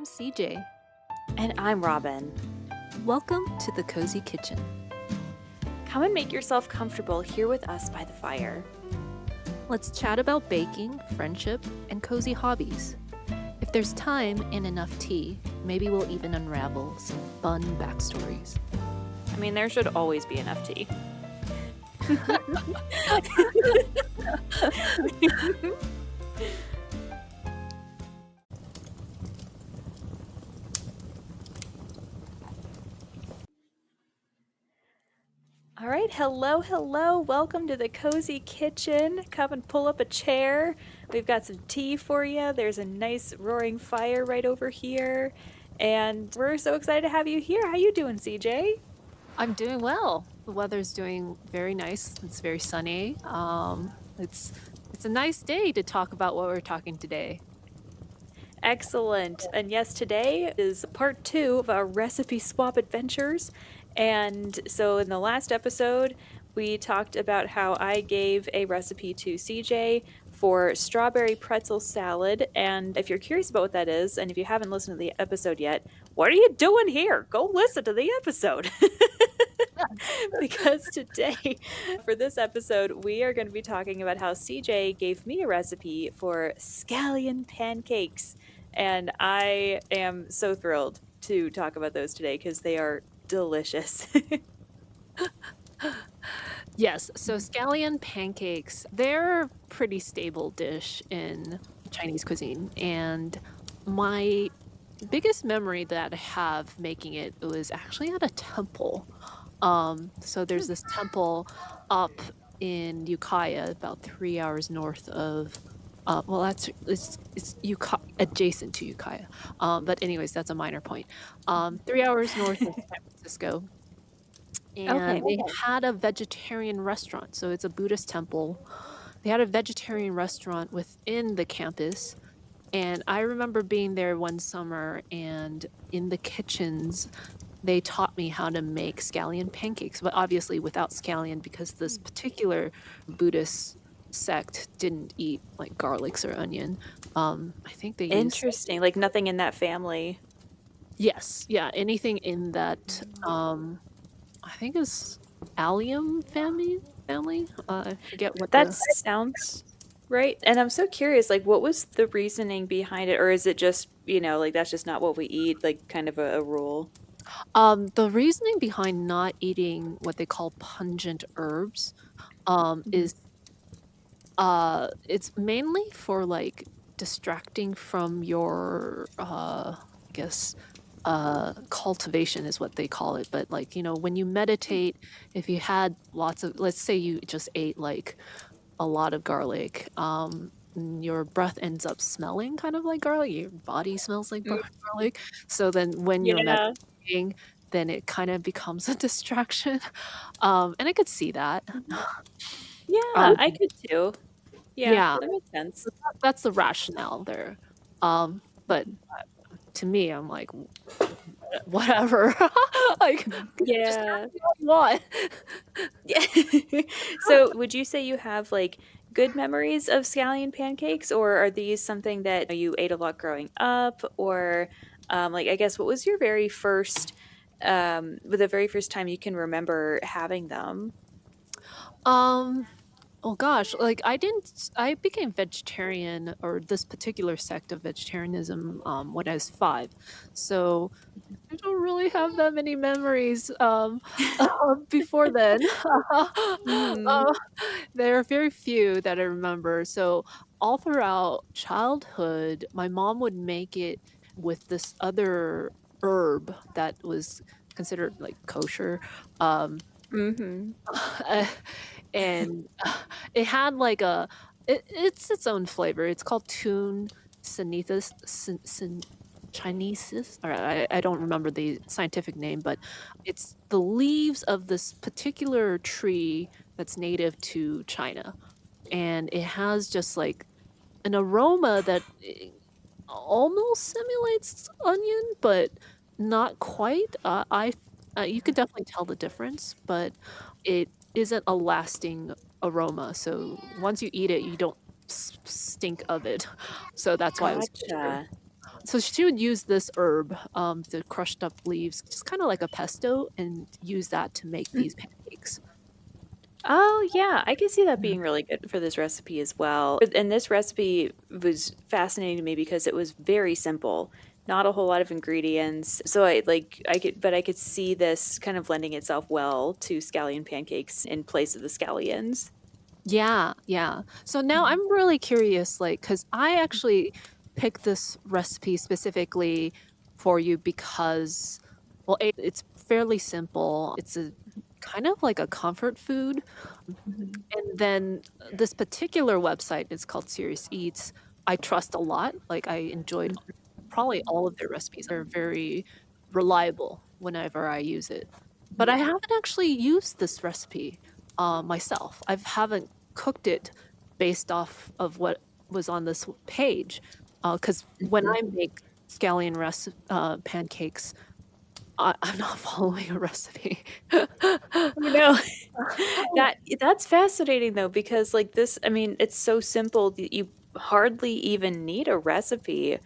I'm CJ. And I'm Robin. Welcome to the Cozy Kitchen. Come and make yourself comfortable here with us by the fire. Let's chat about baking, friendship, and cozy hobbies. If there's time and enough tea, maybe we'll even unravel some fun backstories. I mean, there should always be enough tea. All right, hello. Welcome to the Cozy Kitchen. Come and pull up a chair. We've got some tea for you. There's a nice roaring fire right over here. And we're so excited to have you here. How you doing, CJ? I'm doing well. The weather's doing very nice. It's very sunny. It's a nice day to talk about what we're talking today. Excellent. And yes, today is part 2 of our recipe swap adventures. And so in the last episode, we talked about how I gave a recipe to CJ for strawberry pretzel salad. And if you're curious about what that is, and if you haven't listened to the episode yet, what are you doing here? Go listen to the episode. Because today, for this episode, we are going to be talking about how CJ gave me a recipe for scallion pancakes. And I am so thrilled to talk about those today because they are delicious. Yes, so scallion pancakes, they're a pretty stable dish in Chinese cuisine. And my biggest memory that I have making it was actually at a temple. So there's this temple up in Ukiah, about 3 hours north of, it's adjacent to Ukiah. But anyways, that's a minor point. 3 hours north of San Francisco. And they had a vegetarian restaurant. So it's a Buddhist temple. They had a vegetarian restaurant within the campus. And I remember being there one summer, and in the kitchens, they taught me how to make scallion pancakes, but obviously without scallion because this particular Buddhist sect didn't eat like garlics or onion. I think they used... Interesting. Like nothing in that family. Yes. Yeah. Anything in that, I think is allium family. I forget what that sounds right. And I'm so curious, like, what was the reasoning behind it? Or is it just, like that's just not what we eat, like kind of a rule? The reasoning behind not eating what they call pungent herbs is it's mainly for like distracting from your I guess cultivation is what they call it. But like, when you meditate, if you had lots of, let's say you just ate like a lot of garlic, your breath ends up smelling kind of like garlic. Your body smells like garlic. So then when you're meditating, then it kind of becomes a distraction. And I could see that. Yeah, I could too. Yeah, that makes sense. That's the rationale there. But to me, I'm like, whatever. Like, yeah. What? Yeah. So would you say you have like good memories of scallion pancakes, or are these something that you ate a lot growing up? Or like, I guess, what was your very first the very first time you can remember having them? Oh gosh, like I became vegetarian, or this particular sect of vegetarianism, when I was 5. So I don't really have that many memories before then. There are very few that I remember. So all throughout childhood, my mom would make it with this other herb that was considered like kosher. And it had like it's its own flavor. It's called tune sinethus, Chinesis, or I don't remember the scientific name, but it's the leaves of this particular tree that's native to China. And it has just like an aroma that almost simulates onion, but not quite. You could definitely tell the difference, but it isn't a lasting aroma. So once you eat it, you don't stink of it. So that's why I was. So she would use this herb, the crushed up leaves, just kind of like a pesto, and use that to make these pancakes. Oh, yeah, I can see that Mhm. being really good for this recipe as well. And this recipe was fascinating to me because it was very simple, not a whole lot of ingredients. So I could see this kind of lending itself well to scallion pancakes in place of the scallions. Yeah, yeah. So now Mhm. I'm really curious, like, because I actually picked this recipe specifically for you because, well, it's fairly simple. It's a kind of like a comfort food. Mhm. And then this particular website is called Serious Eats. I trust a lot. Like, I enjoyed probably all of their recipes. They're very reliable whenever I use it. But I haven't actually used this recipe myself. I haven't cooked it based off of what was on this page. Because when Mhm. I make scallion pancakes, I'm not following a recipe. Oh, no. That's fascinating though, because like this, I mean, it's so simple that you hardly even need a recipe.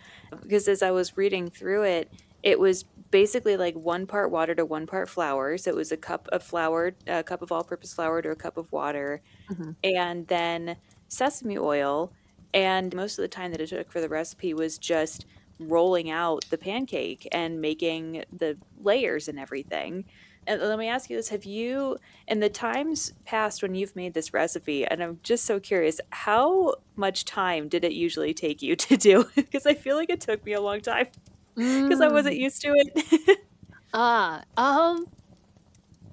Because as I was reading through it, it was basically like 1 part water to 1 part flour. So it was a cup of flour, a cup of all-purpose flour to a cup of water, Mhm. and then sesame oil. And most of the time that it took for the recipe was just rolling out the pancake and making the layers and everything. And let me ask you this, have you, in the times past when you've made this recipe, and I'm just so curious, how much time did it usually take you to do? Because I feel like it took me a long time because I wasn't Mm. used to it. Ah,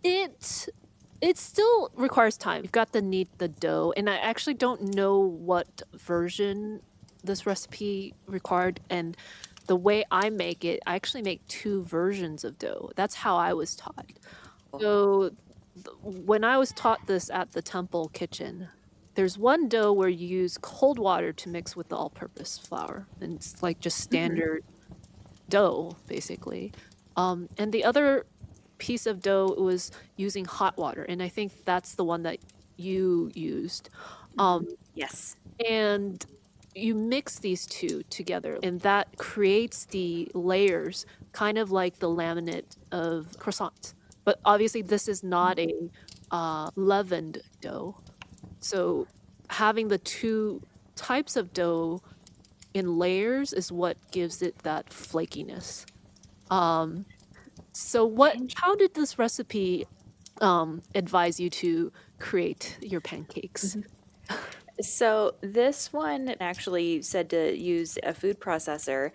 it it still requires time. You've got to knead the dough, and I actually don't know what version this recipe required, and the way I make it, I actually make 2 versions of dough. That's how I was taught. So, when I was taught this at the temple kitchen, there's one dough where you use cold water to mix with the all-purpose flour, and it's like just Mhm, standard dough, basically. And the other piece of dough was using hot water, and I think that's the one that you used. mhm. Um, Yes. and you mix these 2 together, and that creates the layers, kind of like the laminate of croissants. But obviously, this is not a leavened dough. So having the 2 types of dough in layers is what gives it that flakiness. Um, so how did this recipe, advise you to create your pancakes? Mhm. So this one actually said to use a food processor,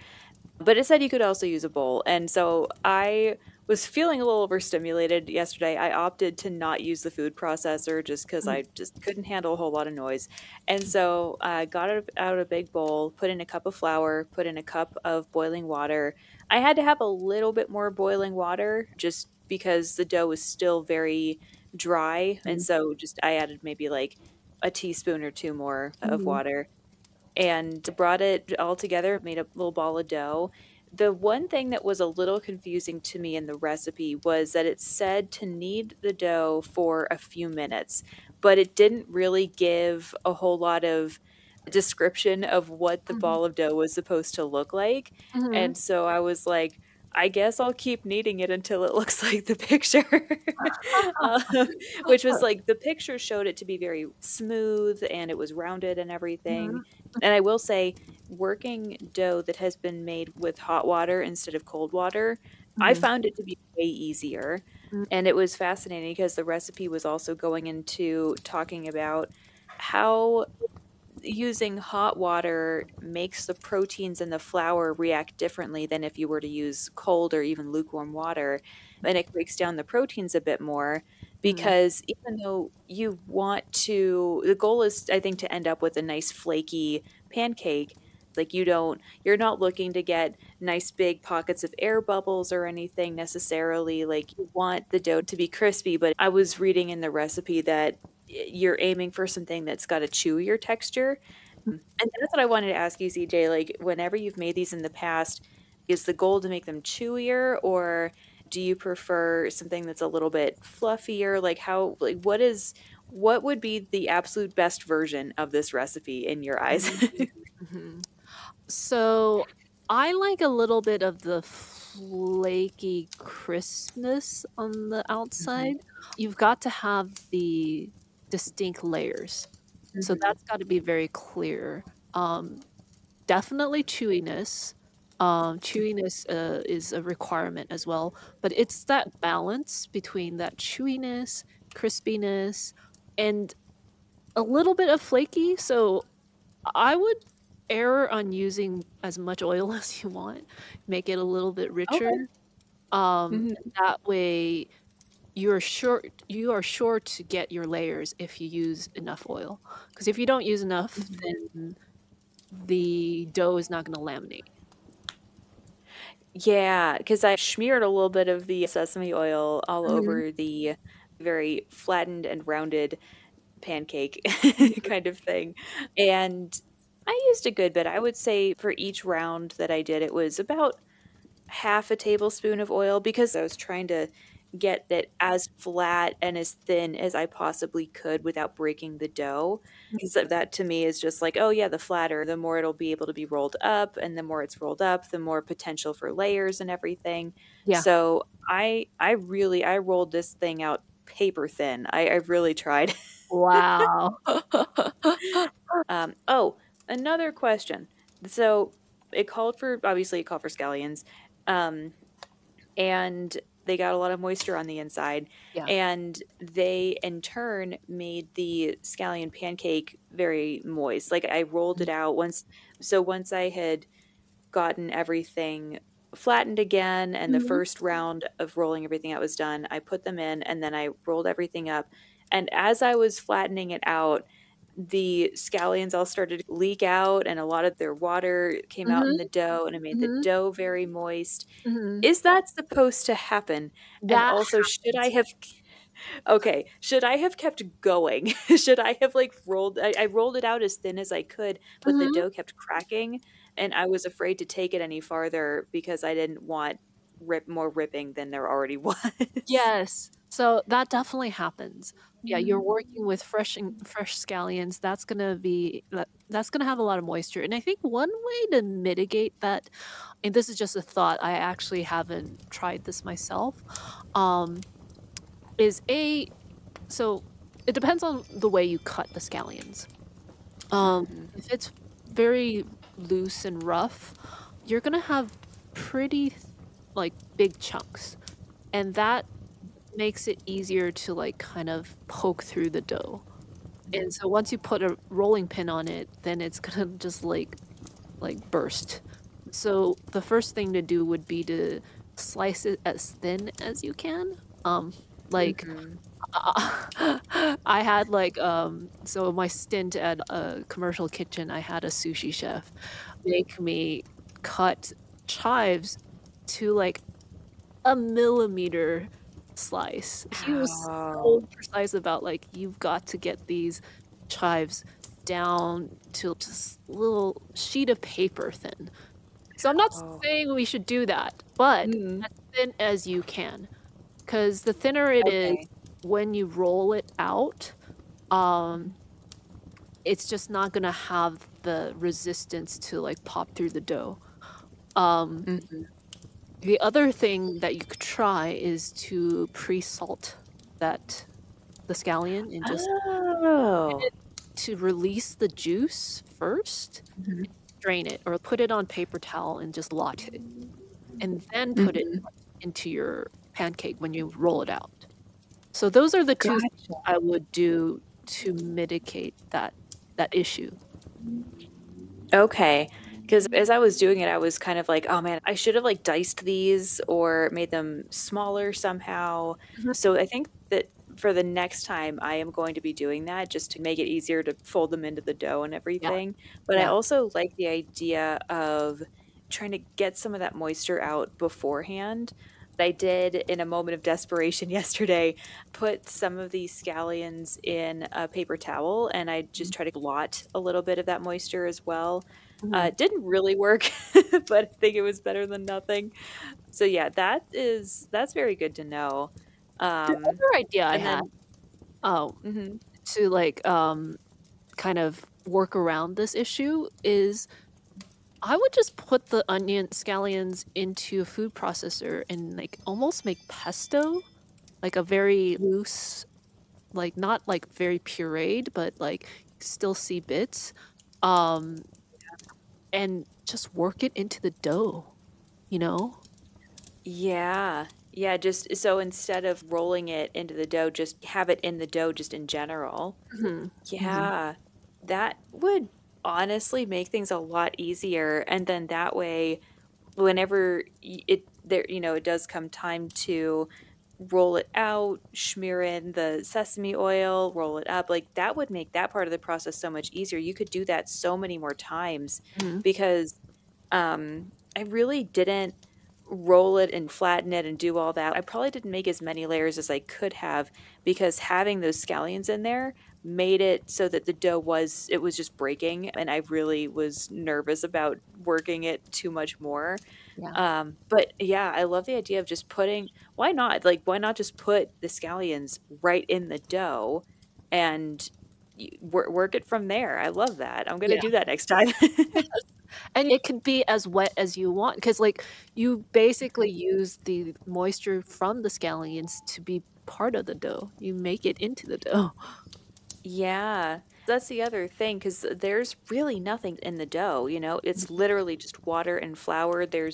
but it said you could also use a bowl. And so I was feeling a little overstimulated yesterday. I opted to not use the food processor just because Mhm, I just couldn't handle a whole lot of noise. And so I got out a big bowl, put in a cup of flour, put in a cup of boiling water. I had to have a little bit more boiling water just because the dough was still very dry. And mhm, so just I added maybe like a teaspoon or two more of mhm, water and brought it all together, made a little ball of dough. The one thing that was a little confusing to me in the recipe was that it said to knead the dough for a few minutes, but it didn't really give a whole lot of description of what the mhm, ball of dough was supposed to look like. mhm. And so I was like, I guess I'll keep kneading it until it looks like the picture. um, which was like the picture showed it to be very smooth and it was rounded and everything. Mhm, And I will say, working dough that has been made with hot water instead of cold water, I mhm, found it to be way easier. mhm, And it was fascinating because the recipe was also going into talking about how using hot water makes the proteins in the flour react differently than if you were to use cold or even lukewarm water. And it breaks down the proteins a bit more mhm, because even though you want to, the goal is, I think, to end up with a nice flaky pancake. Like you're not looking to get nice big pockets of air bubbles or anything necessarily. Like you want the dough to be crispy, but I was reading in the recipe that you're aiming for something that's got a chewier texture. And that's what I wanted to ask you, CJ, like, whenever you've made these in the past, is the goal to make them chewier, or do you prefer something that's a little bit fluffier? Like, what would be the absolute best version of this recipe in your eyes? mhm, mhm. So I like a little bit of the flaky crispness on the Mhm, outside. You've got to have the distinct layers, so mhm, that's gotta be very clear. Um, Definitely chewiness. Chewiness, is a requirement as well, but it's that balance between that chewiness, crispiness, and a little bit of flaky, so I would err on using as much oil as you want, make it a little bit richer, okay, mhm. that way you are sure to get your layers if you use enough oil. Because if you don't use enough, Mhm. then the dough is not gonna laminate. Yeah, because I smeared a little bit of the sesame oil all Mhm, over the very flattened and rounded pancake mhm, kind of thing, and I used a good bit. I would say for each round that I did, it was about half a tablespoon of oil because I was trying to get it as flat and as thin as I possibly could without breaking the dough. Because that to me is just like, oh yeah, the flatter, the more it'll be able to be rolled up, and the more it's rolled up, the more potential for layers and everything. yeah. So I rolled this thing out paper thin. I really tried. Wow. Oh, another question. So it called for scallions. Um, and they got a lot of moisture on the inside, Yeah. and they in turn made the scallion pancake very moist. Like I rolled it out once I had gotten everything flattened again and the Mhm, first round of rolling everything out was done, I put them in and then I rolled everything up. And as I was flattening it out, the scallions all started to leak out and a lot of their water came out in mhm, the dough and it made the mhm, dough very moist. mhm. Is that supposed to happen? And That also, happens. should I have kept going? Should I have, like, I rolled it out as thin as I could, but the Mhm. dough kept cracking, and I was afraid to take it any farther because I didn't want more ripping than there already was. Yes. So that definitely happens. Yeah, you're Mhm. working with fresh scallions, that's gonna have a lot of moisture, and I think one way to mitigate that, and this is just a thought, I actually haven't tried this myself, um, is so it depends on the way you cut the scallions. Mhm. If it's very loose and rough, you're gonna have pretty like, big chunks, and that makes it easier to, like, kind of poke through the dough. And so once you put a rolling pin on it, then it's gonna just, like, burst. So the first thing to do would be to slice it as thin as you can. Like, Mhm. I had, like, so my stint at a commercial kitchen, I had a sushi chef make me cut chives to, like, a millimeter slice. He was Oh. so precise about, like, "You've got to get these chives down to just little sheet of paper thin." So I'm not Oh. saying we should do that, but Mhm. as thin as you can, because the thinner it is Okay. when you roll it out, um, it's just not gonna have the resistance to, like, pop through the dough. Um Mhm. The other thing that you could try is to pre-salt that the scallion and just get Oh. it to release the juice first, Mhm. drain it, or put it on paper towel and just lot it, and then put it Mhm. into your pancake when you roll it out. So those are the 2 things Gotcha. I would do to mitigate that issue. Okay, because as I was doing it, I was kind of like, "Oh, man, I should have, like, diced these or made them smaller somehow." Mhm. So I think that for the next time, I am going to be doing that just to make it easier to fold them into the dough and Yeah, everything. But I yeah. also like the idea of trying to get some of that moisture out beforehand. I did, in a moment of desperation yesterday, put some of these scallions in a paper towel, and I Mhm, just try to blot a little bit of that moisture as well. mhm. Didn't really work, but I think it was better than nothing. So yeah, that's very good to know. The Um, other idea I and had, then oh, mhm, to, like, kind of work around this issue is I would just put the onion scallions into a food processor and, like, almost make pesto, like a very loose, like, not, like, very pureed, but, like, still see bits, um, and just work it into the dough, you know? Yeah. Yeah, just so instead of rolling it into the dough, just have it in the dough just in general. Mhm, mhm. Yeah. That would honestly make things a lot easier, and then that way, whenever it does come time to roll it out, smear in the sesame oil, roll it up, like, that would make that part of the process so much easier. You could do that so many more times Mhm. because I really didn't roll it and flatten it and do all that. I probably didn't make as many layers as I could have because having those scallions in there made it so that the dough was just breaking, and I really was nervous about working it too much more. Yeah. But yeah, I love the idea of just putting why not? Like, why not just put the scallions right in the dough and work it from there? I love that. I'm gonna Yeah. do that next time. And it could be as wet as you want, because like, you basically use the moisture from the scallions to be part of the dough. You make it into the dough. Yeah, that's the other thing because there's really nothing in the dough, it's literally just water and flour. There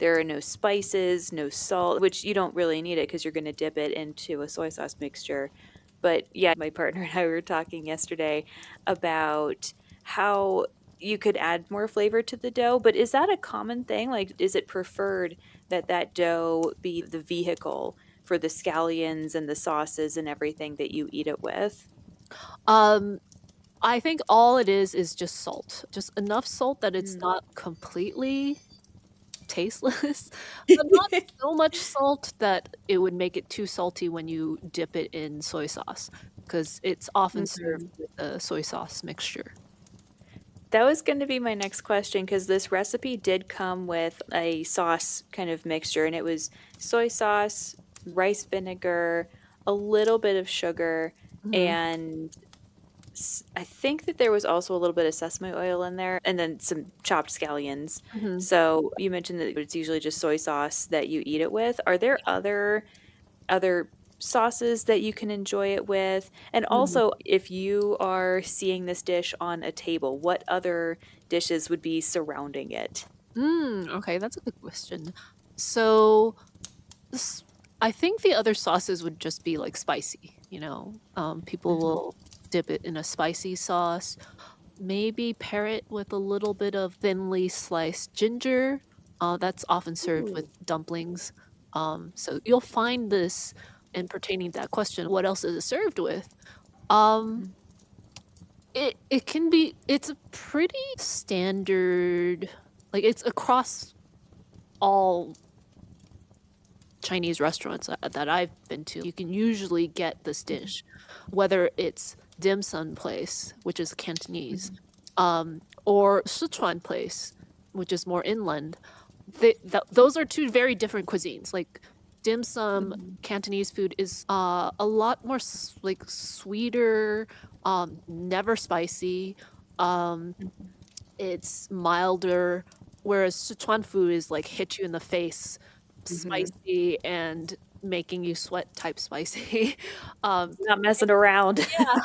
are no spices, no salt, which you don't really need it because you're going to dip it into a soy sauce mixture. But yeah, my partner and I were talking yesterday about how you could add more flavor to the dough, but is that a common thing? Like, is it preferred that that dough be the vehicle for the scallions and the sauces and everything that you eat it with? Um, I think all it is just salt. Just enough salt that it's Mm. not completely tasteless, but not so much salt that it would make it too salty when you dip it in soy sauce, because it's often served Mhm. with a soy sauce mixture. That was gonna be my next question because this recipe did come with a sauce kind of mixture, and it was soy sauce, rice vinegar, a little bit of sugar, Mhm, and I think that there was also a little bit of sesame oil in there, and then some chopped scallions. mhm. So you mentioned that it's usually just soy sauce that you eat it with. Are there other sauces that you can enjoy it with? And Mhm. also, if you are seeing this dish on a table, what other dishes would be surrounding it? Okay, that's a good question. So, s I think the other sauces would just be, like, spicy, you know? People Mhm, will dip it in a spicy sauce, maybe pair it with a little bit of thinly sliced ginger, that's often served with ooh, dumplings. So you'll find this in pertaining to that question, what else is it served with? Um, mhm, it's a pretty standard, like, it's across all Chinese restaurants that I've been to. You can usually get this mhm, dish, whether it's dim sum place, which is Cantonese, mhm, or Sichuan place, which is more inland. Those are two very different cuisines. Like dim sum mhm, Cantonese food is a lot more like sweeter, never spicy. Um, mhm, it's milder, whereas Sichuan food is like hit you in the face, mhm. spicy and making you sweat type spicy. Um, Not messing around. yeah,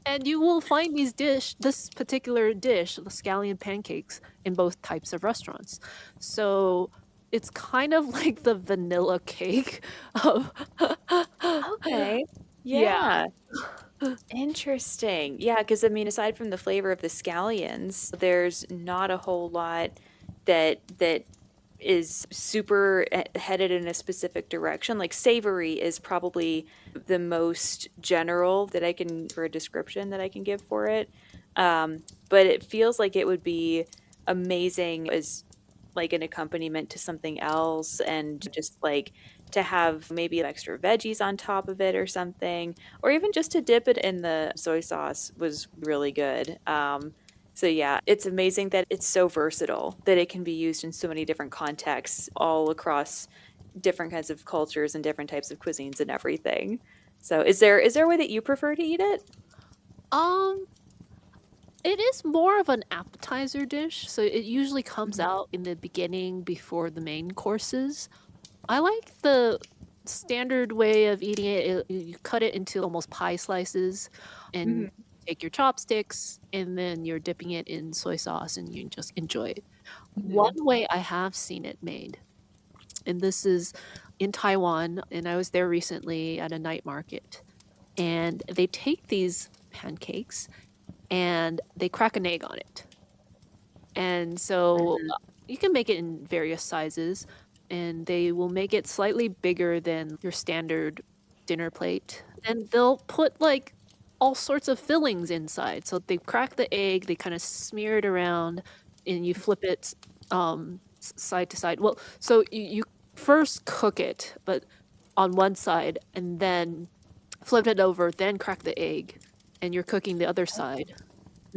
and you will find this particular dish, the scallion pancakes, in both types of restaurants. So it's kind of like the vanilla cake of Okay. yeah. Yeah. Interesting. Yeah, because I mean, aside from the flavor of the scallions, there's not a whole lot that is super headed in a specific direction. Like savory is probably the most general that I can for a description that I can give for it. But it feels like it would be amazing as like an accompaniment to something else and just like to have maybe extra veggies on top of it or something or even just to dip it in the soy sauce was really good. So yeah, it's amazing that it's so versatile that it can be used in so many different contexts all across different kinds of cultures and different types of cuisines and everything. So is there a way that you prefer to eat it? Um, It is more of an appetizer dish, so it usually comes Mhm. out in the beginning before the main courses. I like the standard way of eating it. You cut it into almost pie slices and Mhm. take your chopsticks, and then you're dipping it in soy sauce and you just enjoy it. One Mhm. way I have seen it made, and this is in Taiwan, and I was there recently at a night market, and they take these pancakes and they crack an egg on it. And so, Mhm. you can make it in various sizes, and they will make it slightly bigger than your standard dinner plate, and they'll put, like, all sorts of fillings inside. So they crack the egg, they kinda smear it around, and you flip it, side to side. Well, so you first cook it, but on one side, and then flip it over, then crack the egg, and you're cooking the other side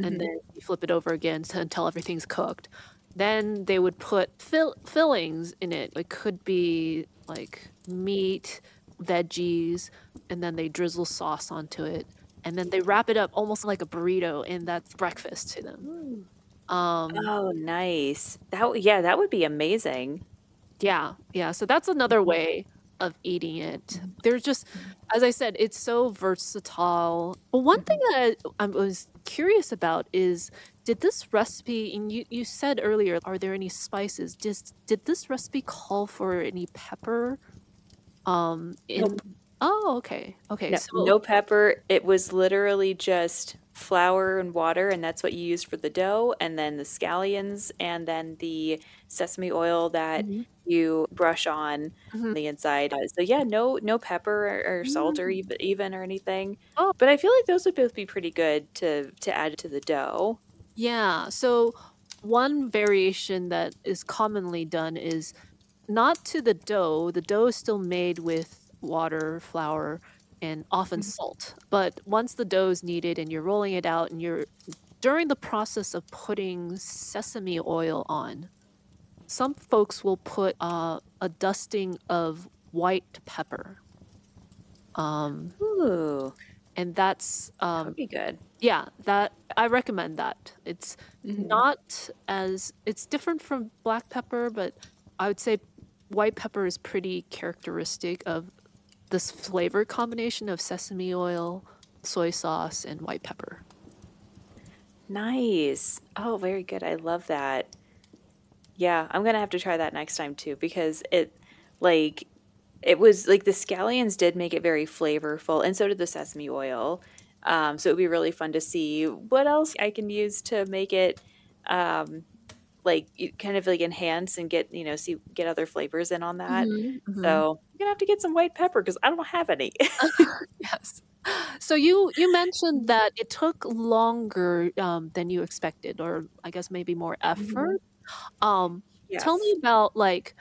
and Mhm. then you flip it over again until everything's cooked. Then they would put fillings in it. It could be like meat, veggies, and then they drizzle sauce onto it. And then they wrap it up almost like a burrito, and that's breakfast to them. Ooh. Um, Oh, nice. Yeah, that would be amazing. yeah, yeah. So that's another Mhm. way of eating it. Mhm. There's just, Mhm. as I said, it's so versatile. But one thing Mhm. that I was curious about is, did this recipe, and you said earlier, are there any spices? Did this recipe call for any pepper? In Nope. Oh, okay. Okay. No, So no pepper. It was literally just flour and water, and that's what you used for the dough, and then the scallions, and then the sesame oil that Mhm, you brush on mhm. the inside. So yeah, no pepper or salt or Mm. even or anything. Oh, But I feel like those would both be pretty good to add to the dough. yeah. So one variation that is commonly done is not to the dough is still made with water, flour, and often Mhm. salt, but once the dough is kneaded and you're rolling it out and you're during the process of putting sesame oil on, some folks will put, a dusting of white pepper, um, Ooh, and that's, that would be good. yeah, that I recommend that. It's Mhm. not as it's different from black pepper, but I would say white pepper is pretty characteristic of this flavor combination of sesame oil, soy sauce, and white pepper. Nice. Oh, very good. I love that. Yeah, I'm gonna have to try that next time too because like, it was like the scallions did make it very flavorful, and so did the sesame oil. So it'd be really fun to see what else I can use to make it, um, kind of like enhance and get get other flavors in on that. Mhm, mhm. So I'm gonna have to get some white pepper because I don't have any. Yes. So you mentioned that it took longer, than you expected, or I guess maybe more effort. Mhm. Um, Tell me Yes. about, like,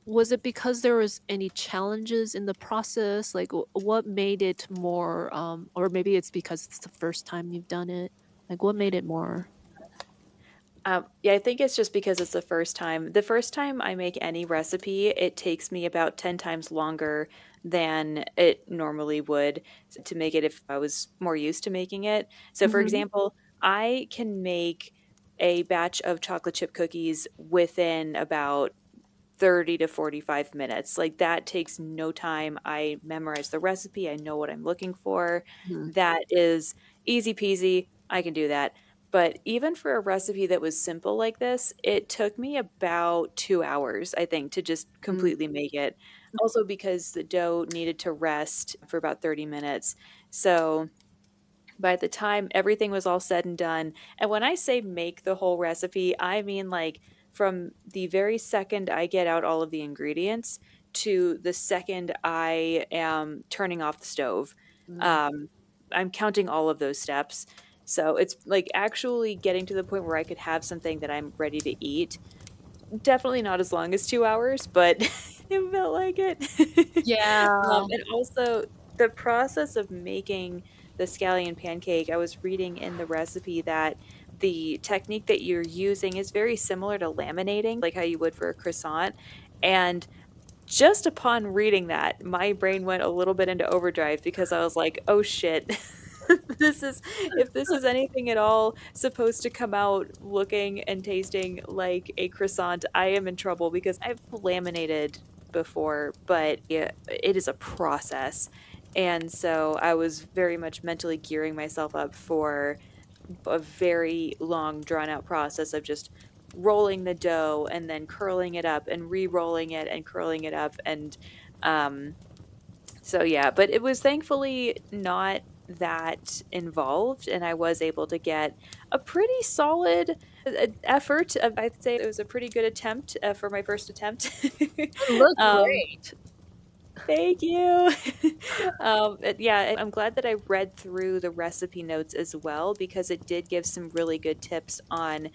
was it because there was any challenges in the process? Like, what made it more, or maybe it's because it's the first time you've done it? Like, what made it more Yeah, I think it's just because it's the first time. The first time I make any recipe, it takes me about 10 times longer than it normally would to make it if I was more used to making it. So, for Mhm, example, I can make a batch of chocolate chip cookies within about 30 to 45 minutes. Like that takes no time. I memorize the recipe, I know what I'm looking for. mhm, That is easy peasy. I can do that. But even for a recipe that was simple like this, it took me about 2 hours, I think, to just mm, completely make it. Also because the dough needed to rest for about 30 minutes. So by the time everything was all said and done, and when I say make the whole recipe, I mean like from the very second I get out all of the ingredients to the second I am turning off the stove. mm. Um, I'm counting all of those steps. So it's like actually getting to the point where I could have something that I'm ready to eat. Definitely not as long as 2 hours, but it felt like it. Yeah. And also the process of making the scallion pancake, I was reading in the recipe that the technique that you're using is very similar to laminating, like how you would for a croissant, and just upon reading that, my brain went a little bit into overdrive because I was like, "Oh, shit." This is if this is anything at all supposed to come out looking and tasting like a croissant, I am in trouble because I've laminated before, but yeah, it is a process. And so I was very much mentally gearing myself up for a very long drawn out process of just rolling the dough and then curling it up and re-rolling it and curling it up and um so yeah, but it was thankfully not that involved, and I was able to get a pretty solid effort. I'd say it was a pretty good attempt for my first attempt. It looked um, great. Thank you. Yeah, I'm glad that I read through the recipe notes as well because it did give some really good tips on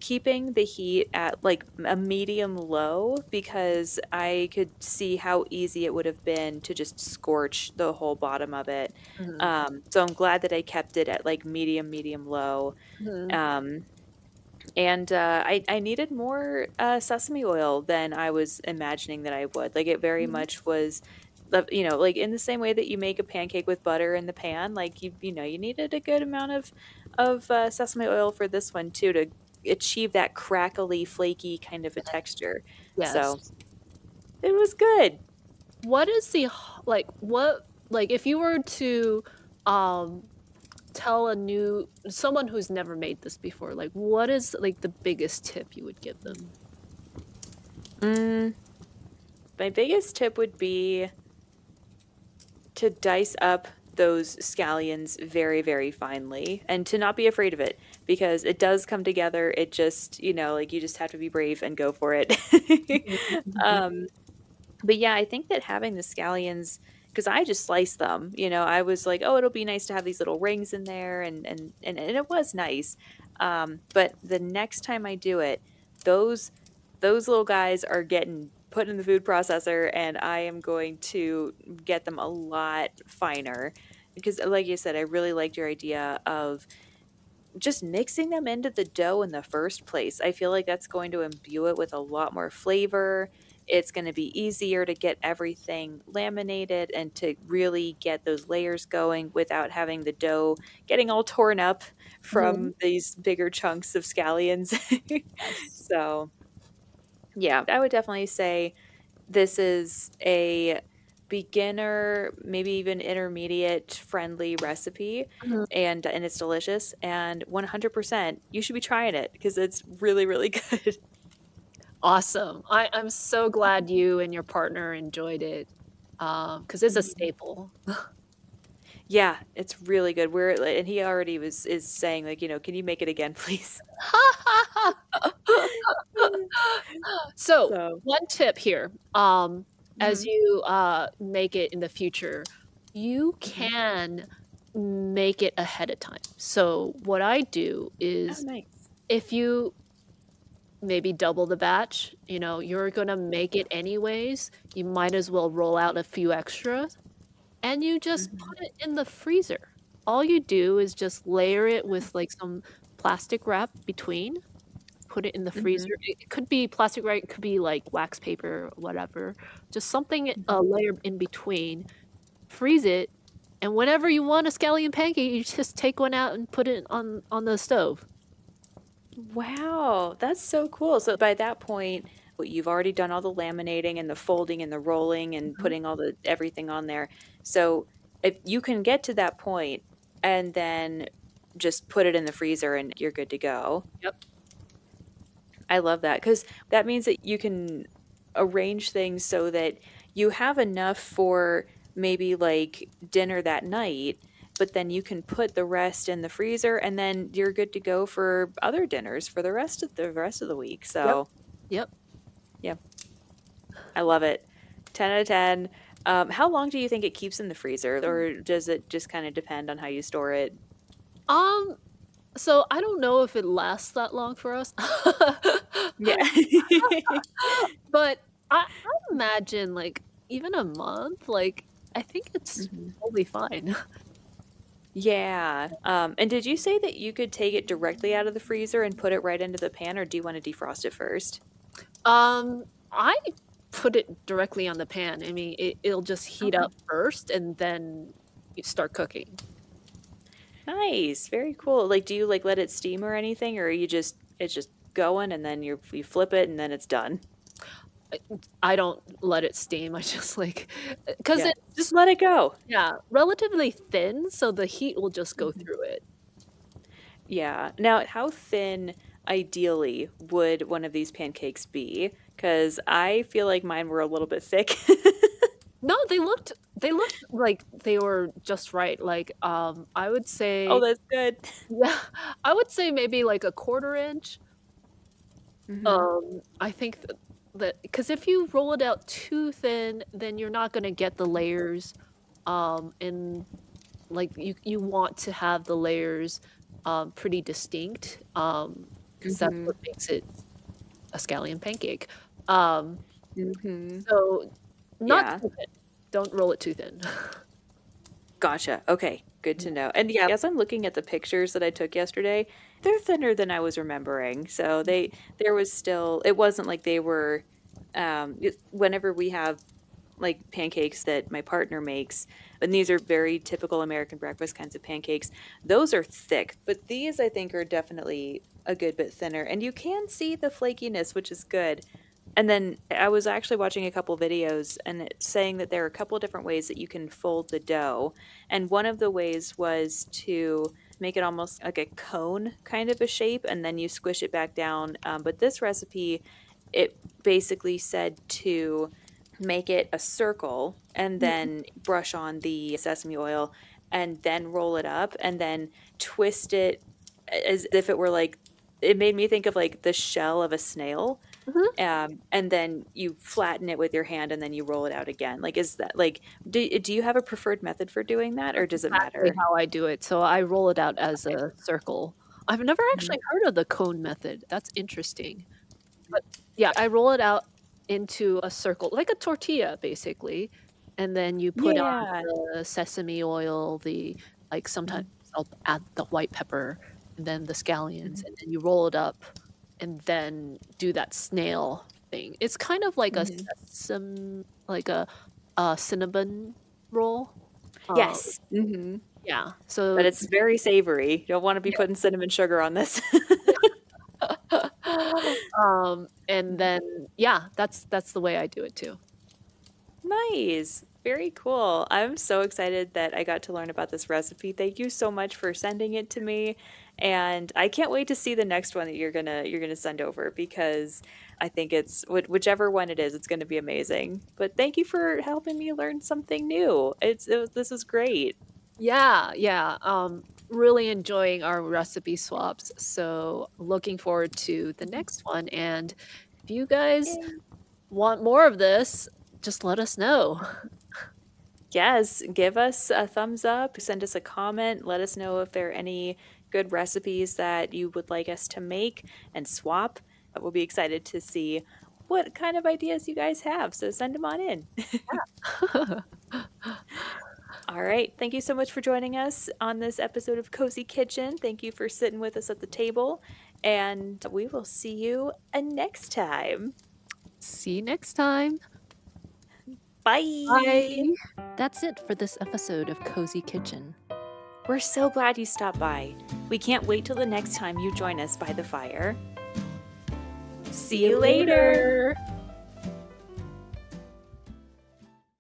keeping the heat at like a medium low because I could see how easy it would have been to just scorch the whole bottom of it. Mhm, So I'm glad that I kept it at like medium low. mhm, Um, and I needed more sesame oil than I was imagining that I would. Like it very mhm. much was, like in the same way that you make a pancake with butter in the pan. Like you needed a good amount of sesame oil for this one too to achieve that crackly, flaky kind of a texture. So Yes. it was good. What is the if you were to, um, tell a new someone who's never made this before, like, what is, like, the biggest tip you would give them? Mm, my biggest tip would be to dice up those scallions very, very finely and to not be afraid of it because it does come together. It just, like you just have to be brave and go for it. Mhm, mhm, um, but yeah, I think that having the scallions, because I just sliced them, I was like, oh, it'll be nice to have these little rings in there, and it was nice. But the next time I do it, those those little guys are getting put in the food processor, and I am going to get them a lot finer. Because, like you said, I really liked your idea of just mixing them into the dough in the first place. I feel like that's going to imbue it with a lot more flavor. It's going to be easier to get everything laminated and to really get those layers going without having the dough getting all torn up mhm. from these bigger chunks of scallions. Yes. So, yeah, I would definitely say this is a beginner, maybe even intermediate friendly recipe Mhm. and it's delicious and 100% you should be trying it because it's really, really good. Awesome. I'm so glad you and your partner enjoyed it, because it's a Mhm. staple. Yeah, it's really good. And he already is saying like, can you make it again, please? So, So, one tip here, as mhm, you, make it in the future, you mhm. can make it ahead of time. So, what I do Oh, is nice. if you maybe double the batch, you're gonna make it anyways, you might as well roll out a few extras, and you just Mhm, put it in the freezer. All you do is just layer it with, like, some plastic wrap between, put it in the mhm, freezer. It could be plastic wrap, it could be, like, wax paper, whatever. Just something, mhm. a layer in between, freeze it, and whenever you want a scallion pancake, you just take one out and put it on the stove. Wow, that's so cool. So by that point, you've already done all the laminating and the folding and the rolling and Mhm. putting all the everything on there. So if you can get to that point and then just put it in the freezer and you're good to go. Yep. I love that because that means that you can arrange things so that you have enough for maybe like dinner that night, but then you can put the rest in the freezer and then you're good to go for other dinners for the rest of the week. Yep. So, Yep. yeah, I love it. 10 out of 10. How long do you think it keeps in the freezer or does it just kind of depend on how you store it? Um, so I don't know if it lasts that long for us. Yeah. But I imagine, like, even a month, like, I think it's Mhm. totally fine. Yeah. And did you say that you could take it directly out of the freezer and put it right into the pan, or do you want to defrost it first? I put it directly on the pan. I mean, it'll just heat Okay. up first, and then you start cooking. Nice, very cool. Like, do you like let it steam or anything, or you just it's just going and then you flip it and then it's done? I I don't let it steam, I just, like, because Yeah, just it's let it go. yeah, relatively thin, so the heat will just go Mhm. through it. Yeah. Now, how thin ideally would one of these pancakes be? Because I feel like mine were a little bit thick. No, they looked like they were just right, like, I would Oh, say that's good. yeah, I would say maybe like a quarter inch. Mhm. I think that because if you roll it out too thin, then you're not gonna get the layers, and, like, you want to have the layers, pretty distinct, because that's Mhm. what makes it a scallion pancake. Um, Mhm. so not Yeah. too thin. Don't roll it too thin. Gotcha. Okay. Good to know. And yeah, as I'm looking at the pictures that I took yesterday, they're thinner than I was remembering. So there was still, it wasn't like they were, whenever we have like pancakes that my partner makes, and these are very typical American breakfast kinds of pancakes, those are thick, but these I think are definitely a good bit thinner. And you can see the flakiness, which is good. And then I was actually watching a couple videos and it's saying that there are a couple different ways that you can fold the dough. And one of the ways was to make it almost like a cone kind of a shape and then you squish it back down. But this recipe, it basically said to make it a circle and Mhm. then brush on the sesame oil and then roll it up and then twist it as if it were like, it made me think of like the shell of a snail, Mhm. and then you flatten it with your hand and then you roll it out again. Like, is that like, do you have a preferred method for doing that or That's does it exactly matter? how I do it, so I roll it out as Okay. a circle. I've never Mhm. actually heard of the cone method, that's interesting. But, yeah, I roll it out into a circle, like a tortilla, basically, and then you put on Yeah. the sesame oil, like, sometimes Mhm. I'll add the white pepper, and then the scallions, Mhm. and then you roll it up, and then do that snail thing. It's kind of like a Mhm. cinnamon roll. Um, Yes. Mhm. yeah, But so it's very savory. You don't want to be yeah. putting cinnamon sugar on this. And then yeah, that's the way I do it too. Nice. Very cool. I'm so excited that I got to learn about this recipe. Thank you so much for sending it to me. And I can't wait to see the next one that you're gonna send over because I think it's whichever one it is, it's gonna be amazing. But thank you for helping me learn something new. This is great. Yeah, yeah, really enjoying our recipe swaps, so looking forward to the Mhm. next one, and if you guys Yay. want more of this, just let us know. Yes, give us a thumbs up, send us a comment, let us know if there are any good recipes that you would like us to make and swap. We'll be excited to see what kind of ideas you guys have, so send them on in. All right, thank you so much for joining us on this episode of Cozy Kitchen. Thank you for sitting with us at the table, and we will see you next time. See you next time. Bye. Bye. That's it for this episode of Cozy Kitchen. We're so glad you stopped by. We can't wait till the next time you join us by the fire. See See you you later. later.